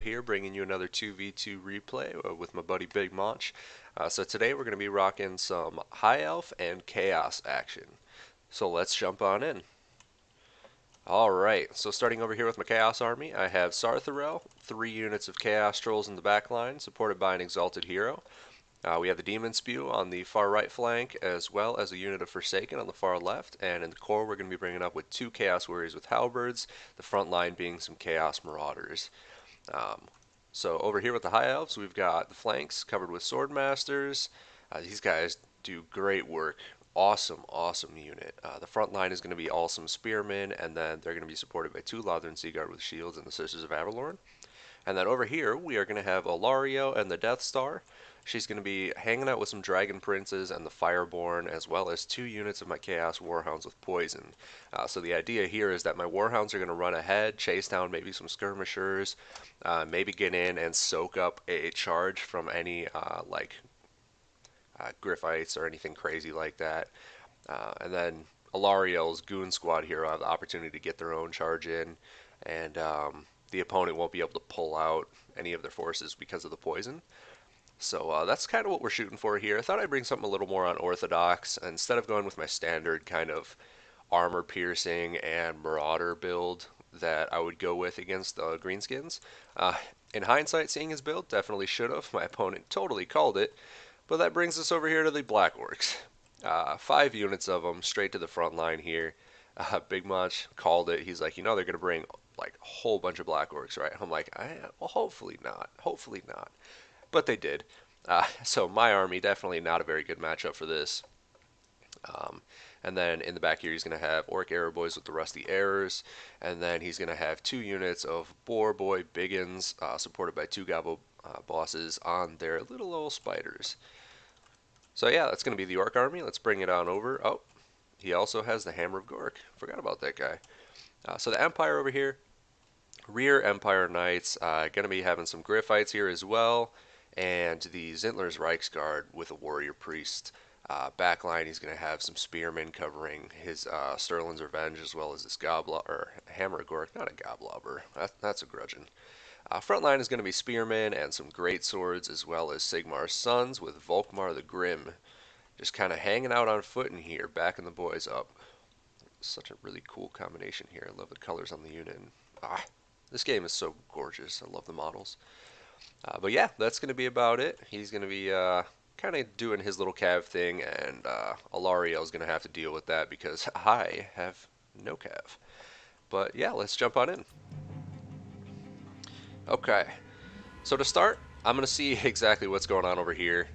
here, bringing you another 2v2 replay with my buddy Bigmonch. So today we're going to be rocking some High Elf and Chaos action. So let's jump on in. Alright, so starting over here with my Chaos army, I have Sartharel, 3 units of Chaos Trolls in the back line, supported by an Exalted Hero. We have the Demon Spew on the far right flank, as well as a unit of Forsaken on the far left, and in the core we're going to be bringing up with 2 Chaos Warriors with Halberds, the front line being some Chaos Marauders. So over here with the High Elves, we've got the flanks covered with Swordmasters. These guys do great work. Awesome unit. The front line is going to be all some Spearmen, and then they're going to be supported by 2 Lothern Seaguard with shields and the Sisters of Avalorn. And then over here, we are going to have Ilario and the Death Star. She's going to be hanging out with some Dragon Princes and the Fireborn, as well as 2 units of my Chaos Warhounds with Poison. So the idea here is that my Warhounds are going to run ahead, chase down maybe some Skirmishers, maybe get in and soak up a charge from any Griffites or anything crazy like that. And then Ilario's Goon Squad here will have the opportunity to get their own charge in, and the opponent won't be able to pull out any of their forces because of the poison. So that's kind of what we're shooting for here. I thought I'd bring something a little more unorthodox. Instead of going with my standard kind of armor piercing and marauder build that I would go with against the Greenskins. In hindsight, seeing his build, definitely should have. My opponent totally called it. But that brings us over here to the Black Orcs. 5 units of them straight to the front line here. Bigmonch called it. He's like, you know, they're going to bring like a whole bunch of Black Orcs, right? I'm like, well, hopefully not. Hopefully not. But they did. So my army, definitely not a very good matchup for this. And then in the back here, he's going to have Orc Arrow Boys with the Rusty Arrows. And then he's going to have 2 units of Boar Boy Biggins, supported by 2 Gobbo bosses on their little old spiders. So yeah, that's going to be the Orc army. Let's bring it on over. Oh, he also has the Hammer of Gork. Forgot about that guy. So the Empire over here, rear Empire Knights, going to be having some Griffites here as well. And the Zintler's Reiksguard with a Warrior Priest. Backline, he's going to have some Spearmen covering his Sterling's Revenge, as well as this Hammer of Gork. Not a Goblobber. That's a Grudgeon. Frontline is going to be Spearmen and some Great Swords, as well as Sigmar's Sons with Volkmar the Grim. Just kind of hanging out on foot in here, backing the boys up. Such a really cool combination here. I love the colors on the unit. This game is so gorgeous. I love the models. But yeah, that's going to be about it. He's going to be kind of doing his little cav thing, and Ilario is going to have to deal with that because I have no cav. But yeah, let's jump on in. Okay, so to start, I'm going to see exactly what's going on over here.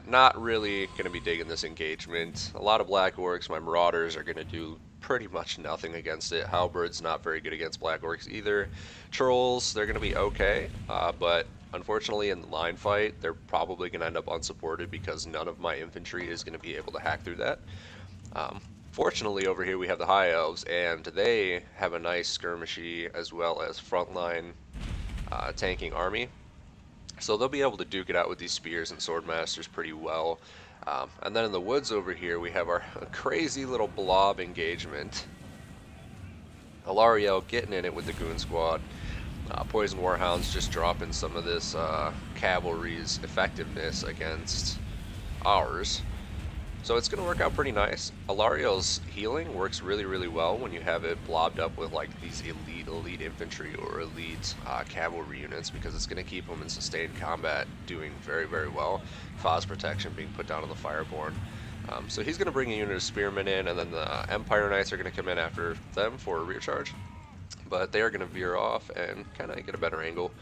Not really going to be digging this engagement. A lot of Black Orcs. My Marauders are going to do pretty much nothing against it. Halberd's not very good against Black Orcs either. Trolls, they're going to be okay, but unfortunately in the line fight, they're probably going to end up unsupported because none of my infantry is going to be able to hack through that. Fortunately, over here we have the High Elves, and they have a nice skirmishy as well as frontline tanking army. So they'll be able to duke it out with these spears and swordmasters pretty well. And then in the woods over here, we have our crazy little blob engagement. Ilario getting in it with the Goon Squad. Poison Warhounds just dropping some of this cavalry's effectiveness against ours. So it's going to work out pretty nice. Ilario's healing works really well when you have it blobbed up with like these elite infantry or elite cavalry units, because it's going to keep them in sustained combat doing very well. Phos protection being put down on the Fireborn. So he's going to bring a unit of Spearmen in, and then the Empire Knights are going to come in after them for a rear charge. But they are going to veer off and kind of get a better angle.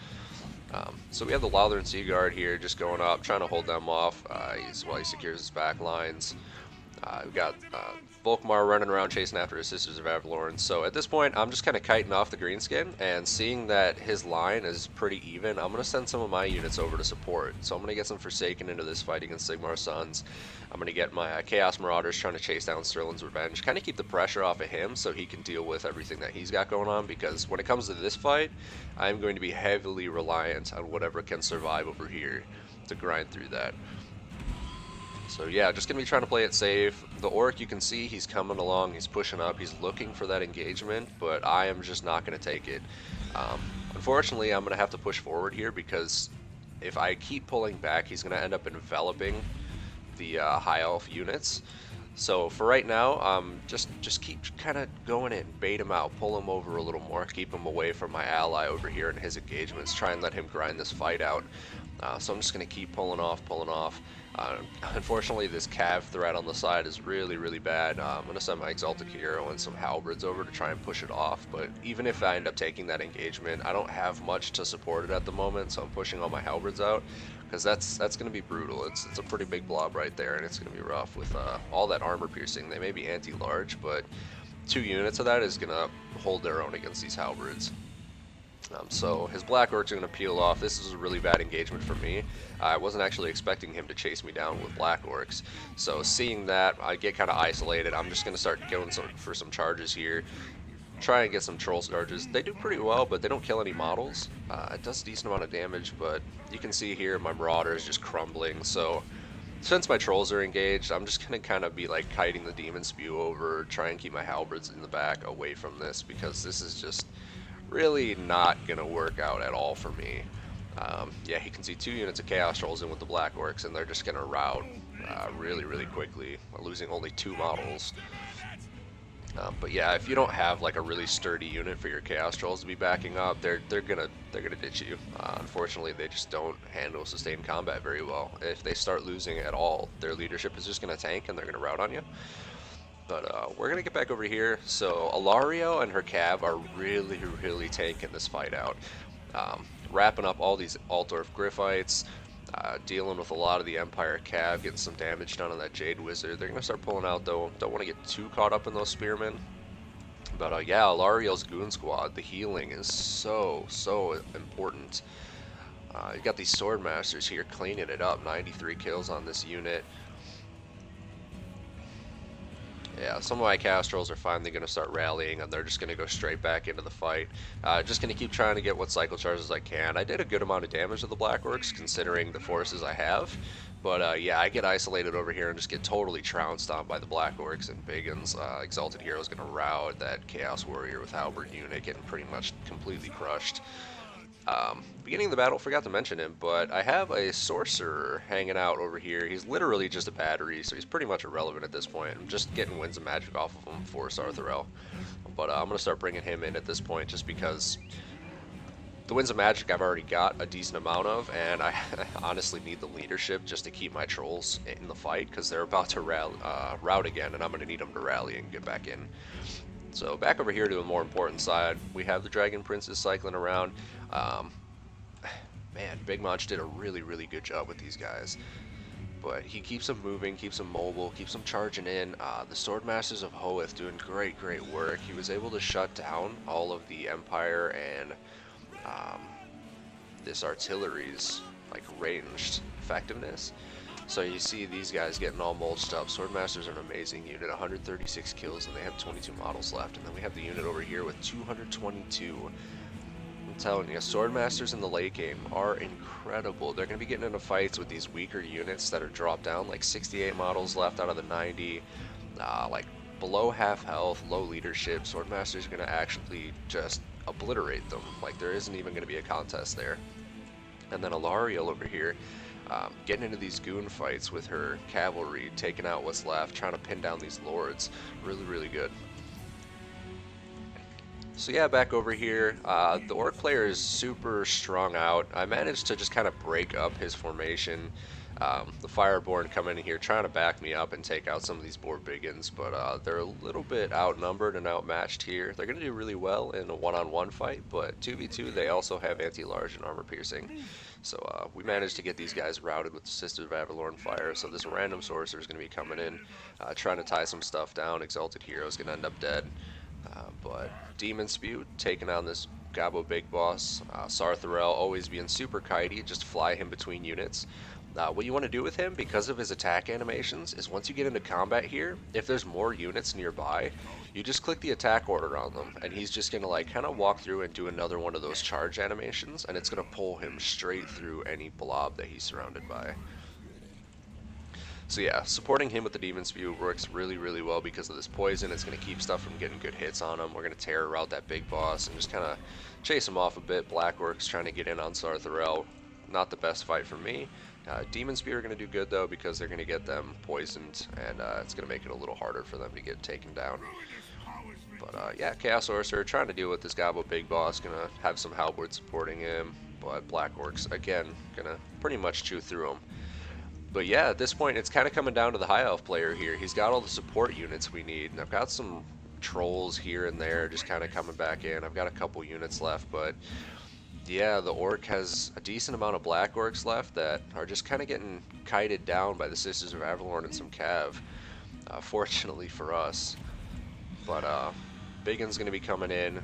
So we have the Lothern Seaguard here just going up, trying to hold them off while he secures his back lines. We've got Volkmar running around chasing after his Sisters of Avalorn. So at this point, I'm just kind of kiting off the Greenskin, and seeing that his line is pretty even, I'm going to send some of my units over to support. So I'm going to get some Forsaken into this fight against Sigmar's Sons. I'm going to get my Chaos Marauders trying to chase down Sterling's Revenge, kind of keep the pressure off of him so he can deal with everything that he's got going on, because when it comes to this fight, I'm going to be heavily reliant on whatever can survive over here to grind through that. So yeah, just going to be trying to play it safe. The Orc, you can see he's coming along, he's pushing up, he's looking for that engagement, but I am just not going to take it. Unfortunately, I'm going to have to push forward here because if I keep pulling back, he's going to end up enveloping the High Elf units. So for right now, just keep kind of going in, bait him out, pull him over a little more, keep him away from my ally over here in his engagements, try and let him grind this fight out. So I'm just going to keep pulling off, pulling off. Unfortunately, this cav threat on the side is really, really bad. I'm going to send my Exalted Hero and some Halberds over to try and push it off, but even if I end up taking that engagement, I don't have much to support it at the moment, so I'm pushing all my Halberds out, because that's going to be brutal. It's a pretty big blob right there, and it's going to be rough with all that armor piercing. They may be anti-large, but 2 units of that is going to hold their own against these Halberds. So his Black Orcs are going to peel off. This is a really bad engagement for me. I wasn't actually expecting him to chase me down with Black Orcs. So seeing that, I get kind of isolated. I'm just going to start going for some charges here. Try and get some troll charges. They do pretty well, but they don't kill any models. It does a decent amount of damage, but you can see here my Marauder is just crumbling. So since my trolls are engaged, I'm just going to kind of be like kiting the Demon Spew over, try and keep my Halberds in the back away from this, because this is just really not going to work out at all for me. Yeah, he can see 2 units of Chaos Trolls in with the Black Orcs, and they're just going to rout really, really quickly, losing only 2 models. But yeah, if you don't have like a really sturdy unit for your Chaos Trolls to be backing up, they're gonna ditch you. Unfortunately, they just don't handle sustained combat very well. If they start losing at all, their leadership is just gonna tank and they're gonna rout on you. But we're gonna get back over here. So Ilario and her cav are really, really tanking this fight out, wrapping up all these Altdorf Griffites. Dealing with a lot of the Empire cav, getting some damage done on that Jade Wizard. They're going to start pulling out though. Don't want to get too caught up in those Spearmen. But yeah, Ilario's Goon Squad, the healing is so important. You got these Sword Masters here cleaning it up. 93 kills on this unit. Yeah, some of my Castrals are finally going to start rallying, and they're just going to go straight back into the fight. Just going to keep trying to get what cycle charges I can. I did a good amount of damage to the Black Orcs, considering the forces I have. But yeah, I get isolated over here and just get totally trounced on by the Black Orcs and Bigons. Exalted Hero is going to rout that Chaos Warrior with Halberd unit, getting pretty much completely crushed. Beginning of the battle, forgot to mention him, but I have a sorcerer hanging out over here. He's literally just a battery, so he's pretty much irrelevant at this point. I'm just getting Winds of Magic off of him for Sarthrel. But I'm going to start bringing him in at this point just because the Winds of Magic I've already got a decent amount of, and I honestly need the leadership just to keep my trolls in the fight, because they're about to rout again, and I'm going to need them to rally and get back in. So back over here to a more important side, we have the Dragon Princes cycling around. Man, Bigmonch did a really, really good job with these guys. But he keeps them moving, keeps them mobile, keeps them charging in. The Sword Masters of Hoeth doing great, great work. He was able to shut down all of the Empire and this artillery's like ranged effectiveness. So you see these guys getting all mulched up. Swordmasters are an amazing unit, 136 kills, and they have 22 models left. And then we have the unit over here with 222. I'm telling you, Swordmasters in the late game are incredible. They're going to be getting into fights with these weaker units that are dropped down, like 68 models left out of the 90, like below half health, low leadership. Swordmasters are going to actually just obliterate them. Like, there isn't even going to be a contest there. And then Ilariel over here, getting into these goon fights with her cavalry, taking out what's left, trying to pin down these lords. Really, really good. So yeah, back over here, the orc player is super strung out. I managed to just kind of break up his formation. The Fireborn come in here trying to back me up and take out some of these boar biggins, but they're a little bit outnumbered and outmatched here. They're going to do really well in a one-on-one fight, but 2v2 they also have anti-large and armor piercing. So we managed to get these guys routed with the Sisters of Avalorn Fire. So this random sorcerer is going to be coming in, trying to tie some stuff down. Exalted Hero is going to end up dead. But Demon Spew taking on this Gabo Big Boss. Sarthrel always being super kitey, just fly him between units. What you want to do with him, because of his attack animations, is once you get into combat here, if there's more units nearby, you just click the attack order on them, and he's just going to like kind of walk through and do another one of those charge animations, and it's going to pull him straight through any blob that he's surrounded by. So yeah, supporting him with the Demon Spew works really, really well because of this poison. It's going to keep stuff from getting good hits on him. We're going to terror route that big boss and just kind of chase him off a bit. Blackwork's trying to get in on Sartharel. Not the best fight for me. Demon Spear are going to do good though because they're going to get them poisoned, and it's going to make it a little harder for them to get taken down. But yeah, Chaos Sorcerer trying to deal with this Gobbo Big Boss, going to have some Halberd supporting him, but Black Orcs, again, going to pretty much chew through him. But yeah, at this point, it's kind of coming down to the High Elf player here. He's got all the support units we need, and I've got some trolls here and there just kind of coming back in. I've got a couple units left, but yeah, the Orc has a decent amount of Black Orcs left that are just kind of getting kited down by the Sisters of Avalorn and some Cav, fortunately for us. But Biggin's going to be coming in,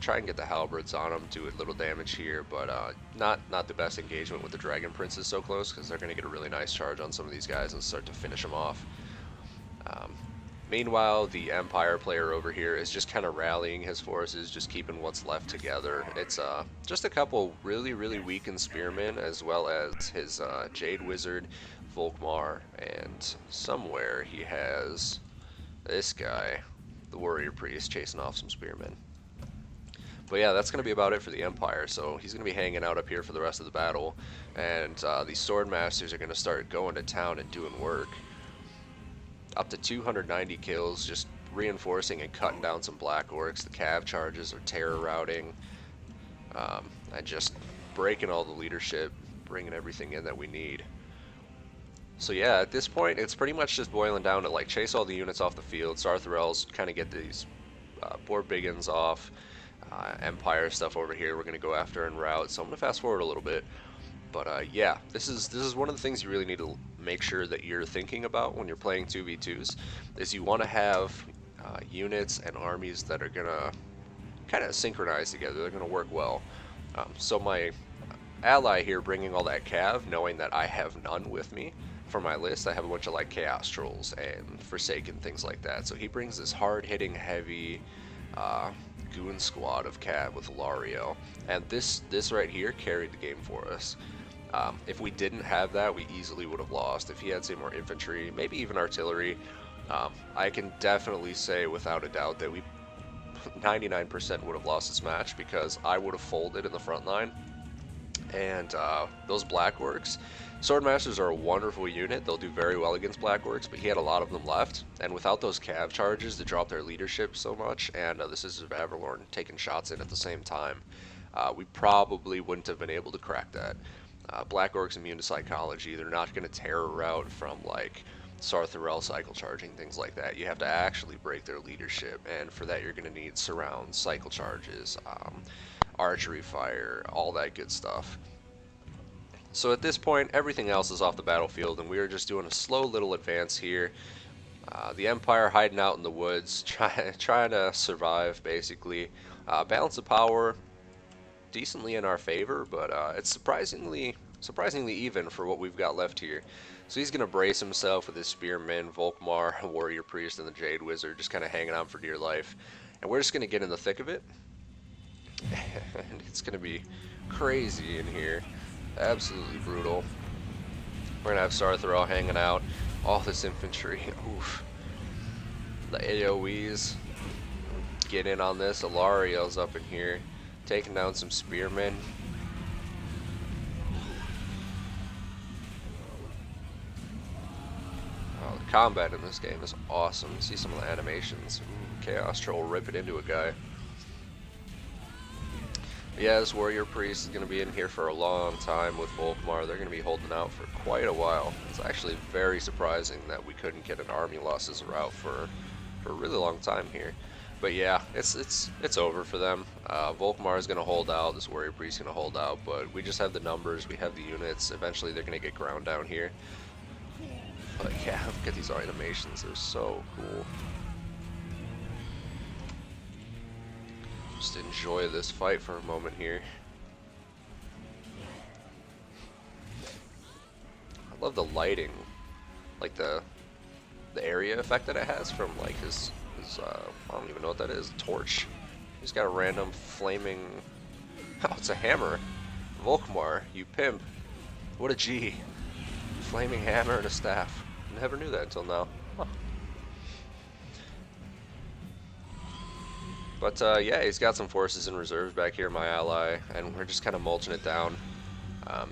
try and get the Halberds on him, do a little damage here, but not the best engagement with the Dragon Princes so close, because they're going to get a really nice charge on some of these guys and start to finish them off. Meanwhile, the Empire player over here is just kind of rallying his forces, just keeping what's left together. It's just a couple really, really weakened Spearmen, as well as his Jade Wizard, Volkmar, and somewhere he has this guy, the Warrior Priest, chasing off some Spearmen. But yeah, that's going to be about it for the Empire, so he's going to be hanging out up here for the rest of the battle, and these Sword Masters are going to start going to town and doing work. Up to 290 kills, just reinforcing and cutting down some Black Orcs. The Cav charges are terror routing, and just breaking all the leadership, bringing everything in that we need. So yeah, at this point, it's pretty much just boiling down to like chase all the units off the field. Sartharel's kind of get these boar Biggins off. Empire stuff over here we're going to go after and route. So I'm going to fast forward a little bit. But yeah, this is one of the things you really need to make sure that you're thinking about when you're playing 2v2s, is you want to have units and armies that are going to kind of synchronize together. They're going to work well. So my ally here bringing all that Cav, knowing that I have none with me for my list, I have a bunch of like Chaos Trolls and Forsaken, things like that. So he brings this hard-hitting, heavy goon squad of Cav with Lario, and this right here carried the game for us. If we didn't have that, we easily would have lost. If he had, say, more infantry, maybe even artillery, I can definitely say without a doubt that we 99% would have lost this match, because I would have folded in the front line. And those Black Orcs, Swordmasters are a wonderful unit. They'll do very well against Black Orcs, but he had a lot of them left. And without those Cav charges to drop their leadership so much, and the Sisters of Avalorn taking shots in at the same time, we probably wouldn't have been able to crack that. Black Orcs immune to psychology. They're not going to terror route from like Sartharel cycle charging, things like that. You have to actually break their leadership, and for that you're going to need surround, cycle charges, archery fire, all that good stuff. So at this point, everything else is off the battlefield, and we are just doing a slow little advance here. The Empire hiding out in the woods, trying to survive, basically. Balance of power decently in our favor, but it's surprisingly even for what we've got left here. So he's going to brace himself with his Spearmen, Volkmar, Warrior Priest, and the Jade Wizard, just kind of hanging on for dear life. And we're just going to get in the thick of it. And it's going to be crazy in here. Absolutely brutal. We're going to have Sartharel hanging out. All this infantry. Oof. The AoEs. Get in on this. Alariel's up in here, taking down some Spearmen. Oh, the combat in this game is awesome. See some of the animations. Ooh, Chaos Troll ripping into a guy. Yeah, this Warrior Priest is going to be in here for a long time with Volkmar. They're going to be holding out for quite a while. It's actually very surprising that we couldn't get an army losses route for a really long time here. But yeah, it's over for them. Volkmar is going to hold out. This Warrior Priest is going to hold out. But we just have the numbers. We have the units. Eventually, they're going to get ground down here. But yeah, look at these animations. They're so cool. Just enjoy this fight for a moment here. I love the lighting, like the area effect that it has from like his I don't even know what that is, torch. He's got a random flaming, oh, it's a hammer. Volkmar, you pimp. What a G. Flaming hammer and a staff. Never knew that until now. Huh. But yeah, he's got some forces in reserve back here, my ally, and we're just kind of mulching it down.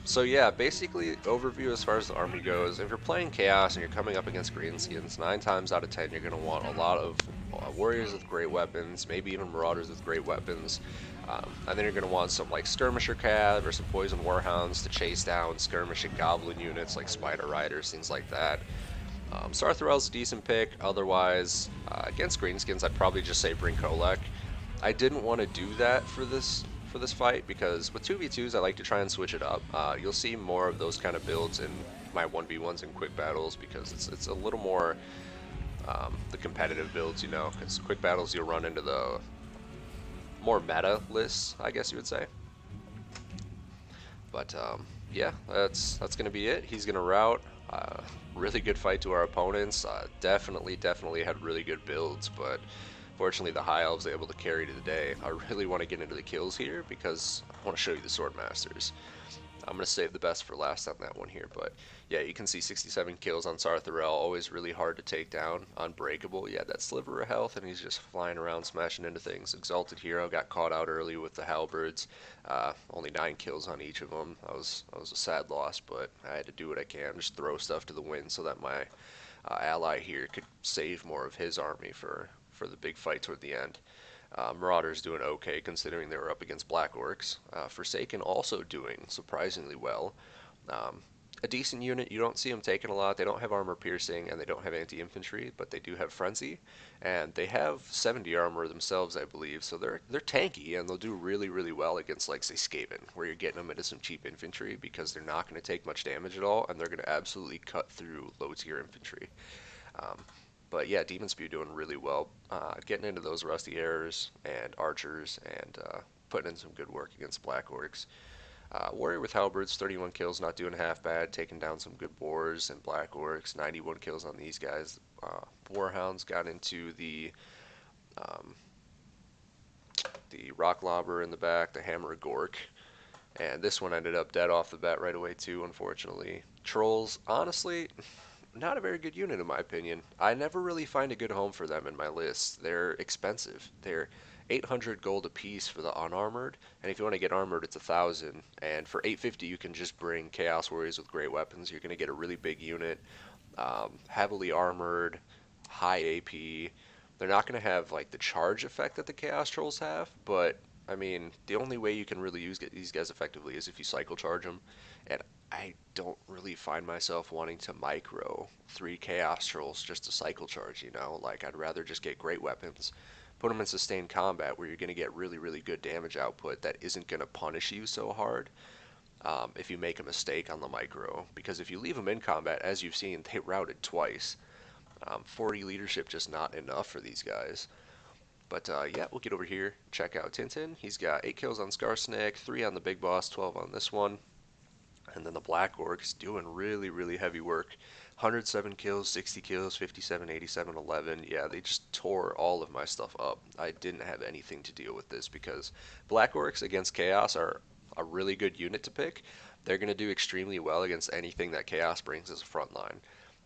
So yeah, basically overview as far as the army goes. If you're playing Chaos and you're coming up against Greenskins, 9 times out of 10 you're going to want a lot of warriors with great weapons, maybe even marauders with great weapons. And then you're going to want some like skirmisher cav or some poison warhounds to chase down skirmishing goblin units like spider riders, things like that. Sarthrel's a decent pick. Otherwise, against Greenskins, I'd probably just say bring Kolek. I didn't want to do that for this fight because with 2v2s, I like to try and switch it up. You'll see more of those kind of builds in my 1v1s and quick battles because it's a little more the competitive builds, you know, because quick battles you'll run into the more meta lists, I guess you would say. But yeah, that's gonna be it. He's gonna route. Really good fight to our opponents. Definitely had really good builds, but fortunately the High Elves able to carry to the day. I really want to get into the kills here because I want to show you the Sword Masters. I'm going to save the best for last on that one here, but yeah, you can see 67 kills on Sarthrel, always really hard to take down. Unbreakable, yeah, that sliver of health, and he's just flying around smashing into things. Exalted Hero got caught out early with the halberds, only 9 kills on each of them. That was a sad loss, but I had to do what I can, just throw stuff to the wind so that my ally here could save more of his army for the big fight toward the end. Marauders doing okay considering they were up against Black Orcs. Forsaken also doing surprisingly well. Um, a decent unit. You don't see them taking a lot. They don't have armor piercing and they don't have anti-infantry, but they do have frenzy, and they have 70 armor themselves, I believe. So they're tanky and they'll do really well against like say Skaven, where you're getting them into some cheap infantry because they're not going to take much damage at all and they're going to absolutely cut through low tier infantry. Um, but yeah, Demon Spew doing really well, getting into those Rusty Arrows and Archers and putting in some good work against Black Orcs. Warrior with Halberds, 31 kills, not doing half bad, taking down some good Boars and Black Orcs, 91 kills on these guys. Warhounds got into um, the Rock Lobber in the back, the Hammer of Gork, and this one ended up dead off the bat right away too, unfortunately. Trolls, honestly, not a very good unit in my opinion. I never really find a good home for them in my list. They're expensive. They're 800 gold a piece for the unarmored, and if you want to get armored, it's 1,000. And for 850, you can just bring Chaos Warriors with great weapons. You're going to get a really big unit, heavily armored, high AP. They're not going to have like the charge effect that the Chaos Trolls have, but I mean, the only way you can really use these guys effectively is if you cycle charge them, and I don't really find myself wanting to micro 3 Chaos Trolls just to cycle charge, you know? Like, I'd rather just get great weapons, put them in sustained combat where you're going to get really good damage output that isn't going to punish you so hard if you make a mistake on the micro. Because if you leave them in combat, as you've seen, they routed twice. 40 leadership just not enough for these guys. But yeah, we'll get over here, check out Tintin. He's got 8 kills on Skarsnik, 3 on the big boss, 12 on this one. And then the Black Orcs doing really heavy work. 107 kills, 60 kills, 57, 87, 11. Yeah, they just tore all of my stuff up. I didn't have anything to deal with this because Black Orcs against Chaos are a really good unit to pick. They're going to do extremely well against anything that Chaos brings as a front line.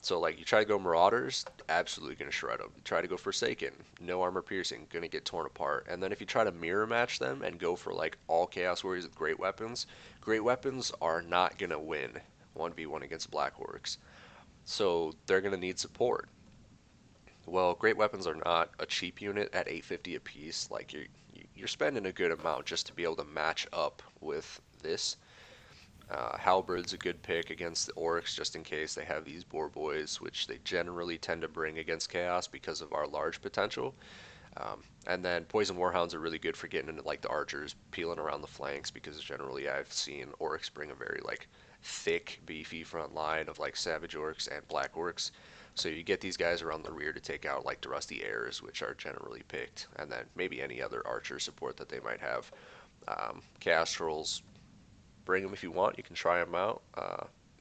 So like you try to go Marauders, absolutely going to shred them. You try to go Forsaken, no armor piercing, going to get torn apart. And then if you try to mirror match them and go for like all Chaos Warriors with great weapons are not going to win 1v1 against Black Orcs. So they're going to need support. Well, great weapons are not a cheap unit at 850 a piece. Like you're spending a good amount just to be able to match up with this. Halberd's a good pick against the Orcs just in case they have these Boar Boys, which they generally tend to bring against Chaos because of our large potential. And then Poison Warhounds are really good for getting into like the Archers, peeling around the flanks because generally I've seen Orcs bring a very like thick, beefy front line of like Savage Orcs and Black Orcs. So you get these guys around the rear to take out like the Rusty Airs, which are generally picked, and then maybe any other Archer support that they might have. Chaos Trolls, bring them if you want. You can try them out.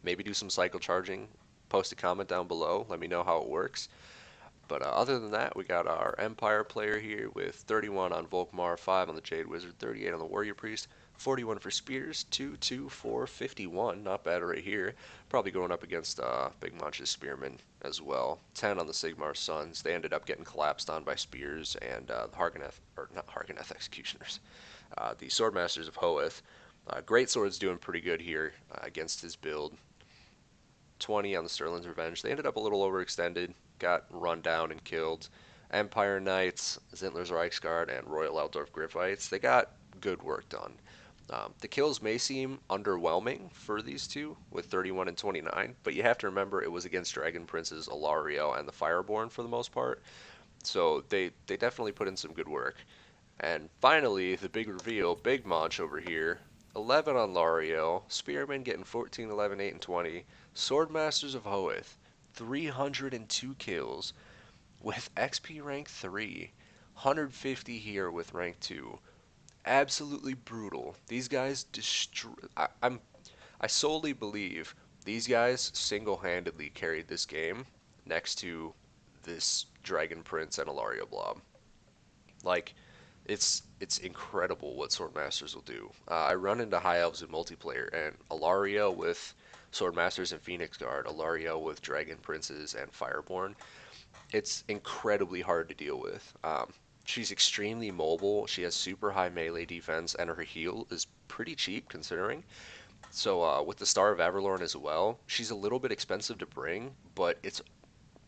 Maybe do some cycle charging. Post a comment down below. Let me know how it works. But other than that, we got our Empire player here with 31 on Volkmar, 5 on the Jade Wizard, 38 on the Warrior Priest, 41 for spears, 22451. Not bad right here. Probably going up against Bigmonch's spearmen as well. 10 on the Sigmar Sons. They ended up getting collapsed on by spears and the Harganeth, or not Harganeth executioners, the Swordmasters of Hoeth. Great Sword's doing pretty good here against his build. 20 on the Sterling's Revenge. They ended up a little overextended, got run down and killed. Empire Knights, Zintler's Reichsguard, and Royal Eldorf Griffites, they got good work done. The kills may seem underwhelming for these two with 31 and 29, but you have to remember it was against Dragon Princes, Alario, and the Fireborn for the most part. So they definitely put in some good work. And finally, the big reveal, Bigmonch over here. 11 on Lario, Spearmen getting 14, 11, 8, and 20. Swordmasters of Hoeth, 302 kills with XP rank 3. 150 here with rank 2. Absolutely brutal. These guys destroy. I solely believe these guys single-handedly carried this game next to this Dragon Prince and Alario Blob. Like, it's incredible what Swordmasters will do. I run into High Elves in multiplayer, and Alario with Swordmasters and Phoenix Guard, Alario with Dragon Princes and Fireborn, it's incredibly hard to deal with. She's extremely mobile. She has super high melee defense, and her heal is pretty cheap considering. So with the Star of Averlorn as well, she's a little bit expensive to bring, but it's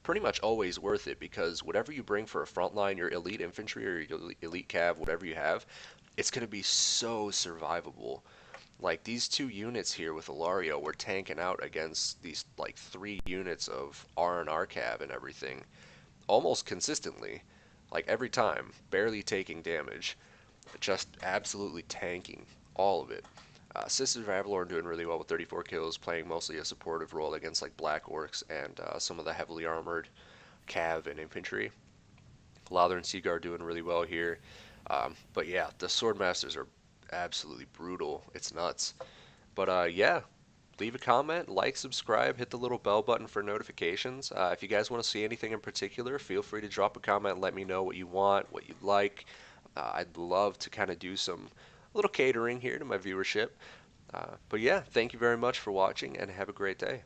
pretty much always worth it because whatever you bring for a front line, your elite infantry or your elite cav, whatever you have, it's going to be so survivable. Like these two units here with Alario were tanking out against these like 3 units of R&R cav and everything almost consistently. Like every time, barely taking damage, just absolutely tanking all of it. Sisters of Avalorn doing really well with 34 kills, playing mostly a supportive role against like Black Orcs and some of the heavily armored Cav and infantry. Lother and Seaguard doing really well here. But yeah, the Swordmasters are absolutely brutal. It's nuts. But yeah, leave a comment, like, subscribe, hit the little bell button for notifications. If you guys want to see anything in particular, feel free to drop a comment and let me know what you want, what you'd like. I'd love to kind of do some little catering here to my viewership. But yeah, thank you very much for watching and have a great day.